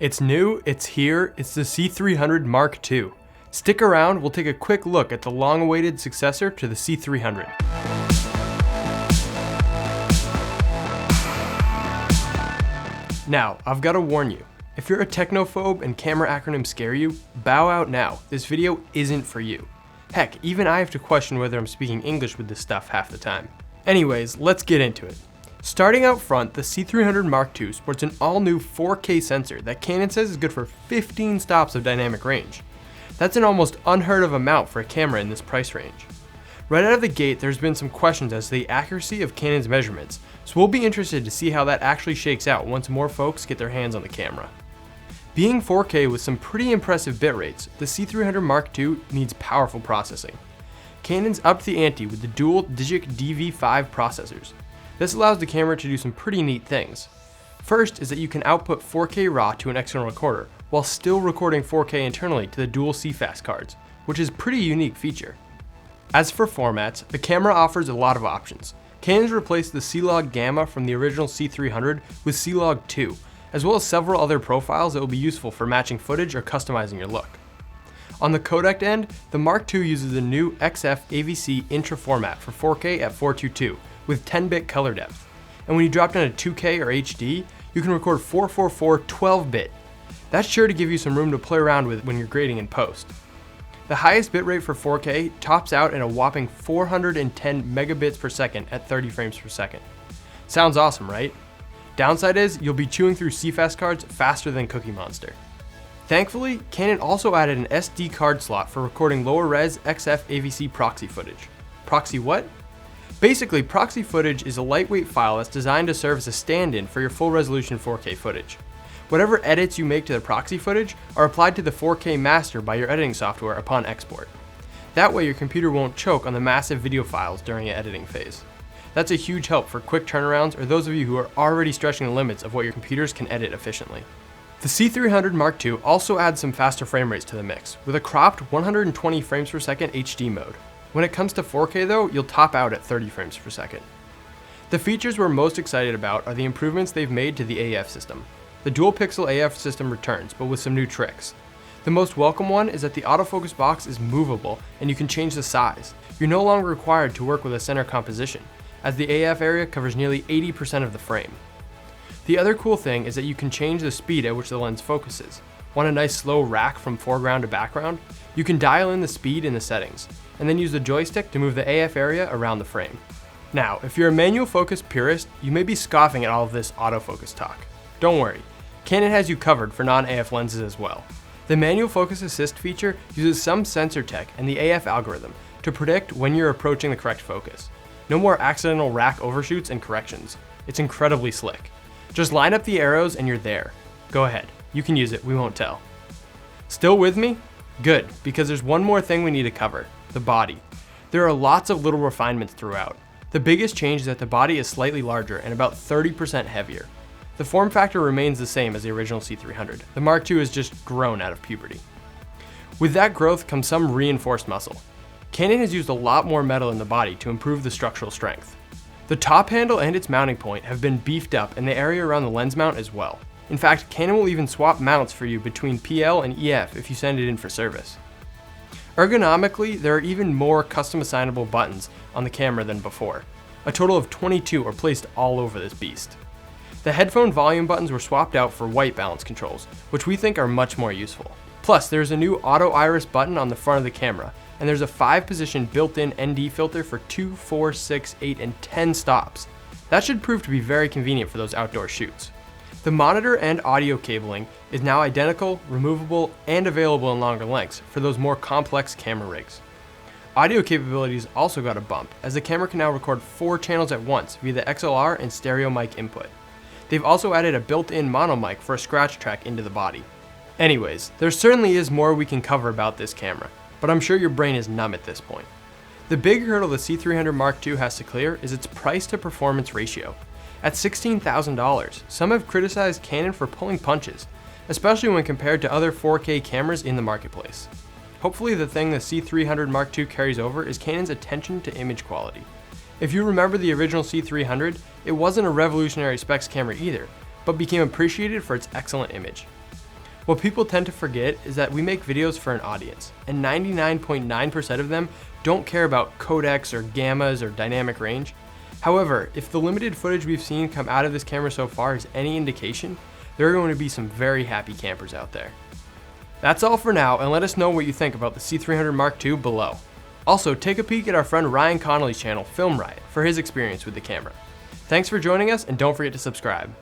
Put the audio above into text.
It's new, it's here, it's the C300 Mark II. Stick around, we'll take a quick look at the long-awaited successor to the C300. Now, I've got to warn you, if you're a technophobe and camera acronyms scare you, bow out now. This video isn't for you. Heck, even I have to question whether I'm speaking English with this stuff half the time. Anyways, let's get into it. Starting out front, the C300 Mark II sports an all-new 4K sensor that Canon says is good for 15 stops of dynamic range. That's an almost unheard of amount for a camera in this price range. Right out of the gate, there's been some questions as to the accuracy of Canon's measurements, so we'll be interested to see how that actually shakes out once more folks get their hands on the camera. Being 4K with some pretty impressive bit rates, the C300 Mark II needs powerful processing. Canon's upped the ante with the dual Digic DV5 processors. This allows the camera to do some pretty neat things. First is that you can output 4K RAW to an external recorder, while still recording 4K internally to the dual CFast cards, which is a pretty unique feature. As for formats, the camera offers a lot of options. Canon's replaced the C-Log Gamma from the original C300 with C-Log 2, as well as several other profiles that will be useful for matching footage or customizing your look. On the codec end, the Mark II uses the new XF AVC Intra format for 4K at 422 with 10-bit color depth. And when you drop down to 2K or HD, you can record 444 12-bit. That's sure to give you some room to play around with when you're grading in post. The highest bitrate for 4K tops out at a whopping 410 megabits per second at 30 frames per second. Sounds awesome, right? Downside is you'll be chewing through CFast cards faster than Cookie Monster. Thankfully, Canon also added an SD card slot for recording lower res XF AVC proxy footage. Proxy what? Basically, proxy footage is a lightweight file that's designed to serve as a stand-in for your full resolution 4K footage. Whatever edits you make to the proxy footage are applied to the 4K master by your editing software upon export. That way your computer won't choke on the massive video files during an editing phase. That's a huge help for quick turnarounds or those of you who are already stretching the limits of what your computers can edit efficiently. The C300 Mark II also adds some faster frame rates to the mix, with a cropped 120 frames per second HD mode. When it comes to 4K though, you'll top out at 30 frames per second. The features we're most excited about are the improvements they've made to the AF system. The dual pixel AF system returns, but with some new tricks. The most welcome one is that the autofocus box is movable and you can change the size. You're no longer required to work with a center composition, as the AF area covers nearly 80% of the frame. The other cool thing is that you can change the speed at which the lens focuses. Want a nice slow rack from foreground to background? You can dial in the speed in the settings, and then use the joystick to move the AF area around the frame. Now, if you're a manual focus purist, you may be scoffing at all of this autofocus talk. Don't worry, Canon has you covered for non-AF lenses as well. The manual focus assist feature uses some sensor tech and the AF algorithm to predict when you're approaching the correct focus. No more accidental rack overshoots and corrections. It's incredibly slick. Just line up the arrows and you're there. Go ahead, you can use it, we won't tell. Still with me? Good, because there's one more thing we need to cover, the body. There are lots of little refinements throughout. The biggest change is that the body is slightly larger and about 30% heavier. The form factor remains the same as the original C300. The Mark II has just grown out of puberty. With that growth comes some reinforced muscle. Canon has used a lot more metal in the body to improve the structural strength. The top handle and its mounting point have been beefed up and the area around the lens mount as well. In fact, Canon will even swap mounts for you between PL and EF if you send it in for service. Ergonomically, there are even more custom assignable buttons on the camera than before. A total of 22 are placed all over this beast. The headphone volume buttons were swapped out for white balance controls, which we think are much more useful. Plus, there's a new auto iris button on the front of the camera, and there's a 5-position built-in ND filter for 2, 4, 6, 8, and 10 stops. That should prove to be very convenient for those outdoor shoots. The monitor and audio cabling is now identical, removable, and available in longer lengths for those more complex camera rigs. Audio capabilities also got a bump, as the camera can now record 4 channels at once via the XLR and stereo mic input. They've also added a built-in mono mic for a scratch track into the body. Anyways, there certainly is more we can cover about this camera, but I'm sure your brain is numb at this point. The big hurdle the C300 Mark II has to clear is its price to performance ratio. At $16,000, some have criticized Canon for pulling punches, especially when compared to other 4K cameras in the marketplace. Hopefully the thing the C300 Mark II carries over is Canon's attention to image quality. If you remember the original C300, it wasn't a revolutionary specs camera either, but became appreciated for its excellent image. What people tend to forget is that we make videos for an audience, and 99.9% of them don't care about codecs or gammas or dynamic range. However, if the limited footage we've seen come out of this camera so far is any indication, there are going to be some very happy campers out there. That's all for now, and let us know what you think about the C300 Mark II below. Also, take a peek at our friend Ryan Connolly's channel, Film Riot, for his experience with the camera. Thanks for joining us, and don't forget to subscribe.